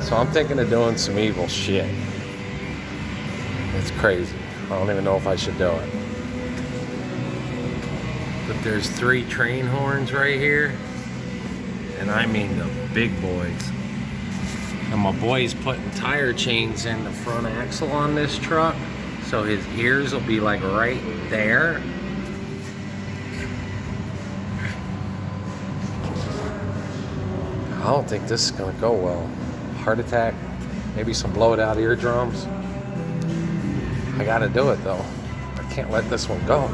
So I'm thinking of doing some evil shit. It's crazy. I don't even know if I should do it. But there's 3 train horns right here. And I mean the big boys. And my boy's putting tire chains in the front axle on this truck. So his ears will be like right there. I don't think this is gonna go well. Heart attack, maybe some blowed out eardrums. I gotta do it though. I can't let this one go.